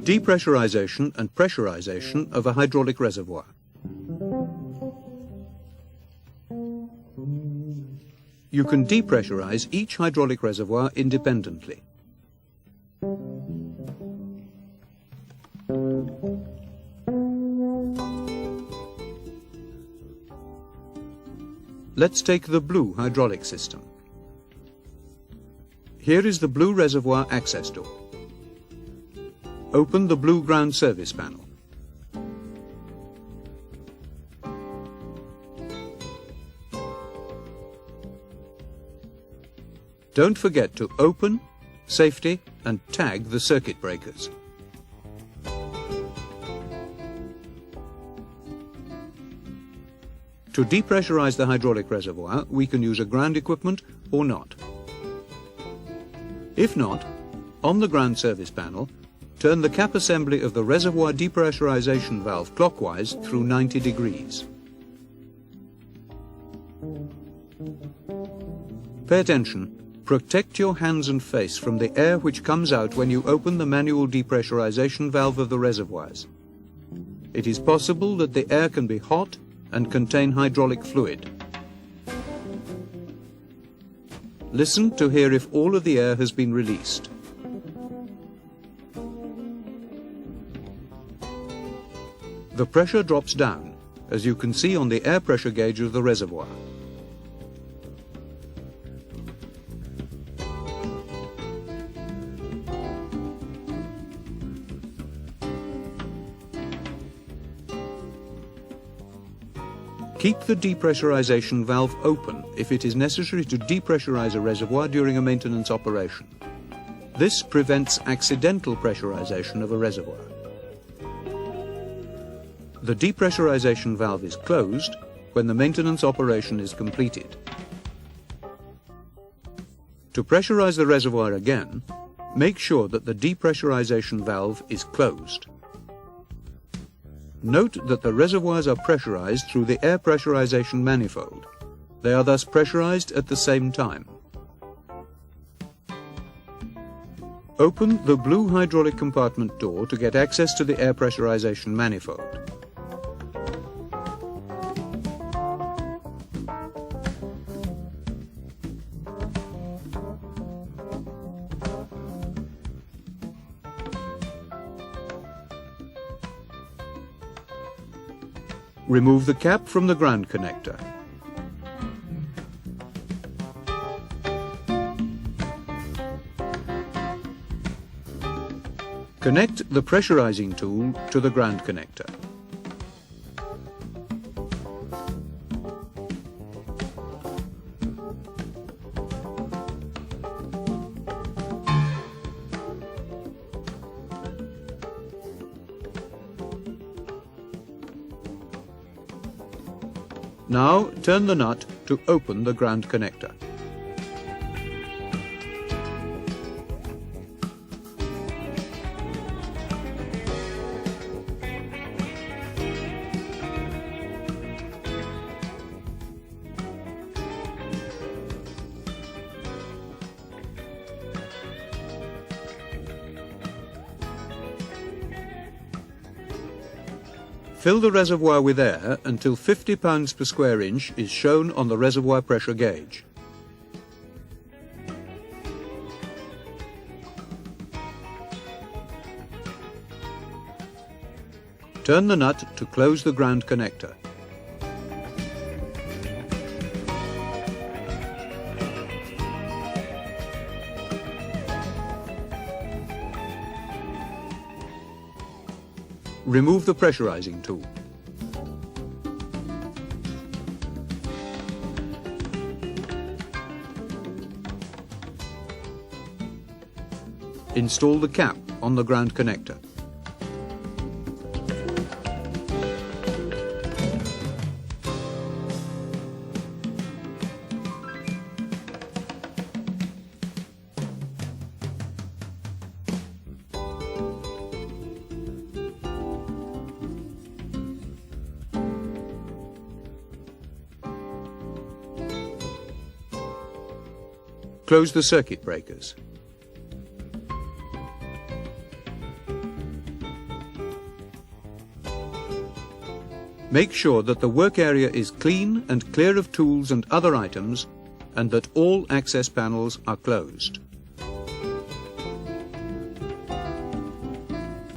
Depressurization and pressurization of a hydraulic reservoir. You can depressurize each hydraulic reservoir independently. Let's take the blue hydraulic system. Here is the blue reservoir access door. Open the blue ground service panel. Don't forget to open, safety, and tag the circuit breakers. To depressurize the hydraulic reservoir, we can use a ground equipment or not. If not, on the ground service panel, turn the cap assembly of the reservoir depressurization valve clockwise through 90 degrees. Pay attention. Protect your hands and face from the air which comes out when you open the manual depressurization valve of the reservoirs. It is possible that the air can be hot and contain hydraulic fluid. Listen to hear if all of the air has been released. The pressure drops down, as you can see on the air pressure gauge of the reservoir. Keep the depressurization valve open if it is necessary to depressurize a reservoir during a maintenance operation. This prevents accidental pressurization of a reservoir. The depressurization valve is closed when the maintenance operation is completed. To pressurize the reservoir again, make sure that the depressurization valve is closed. Note that the reservoirs are pressurized through the air pressurization manifold. They are thus pressurized at the same time. Open the blue hydraulic compartment door to get access to the air pressurization manifold. Remove the cap from the ground connector. Connect the pressurizing tool to the ground connector. Now turn the nut to open the ground connector. Fill the reservoir with air until 50 pounds per square inch is shown on the reservoir pressure gauge. Turn the nut to close the ground connector. Remove the pressurizing tool. Install the cap on the ground connector. Close the circuit breakers. Make sure that the work area is clean and clear of tools and other items, and that all access panels are closed.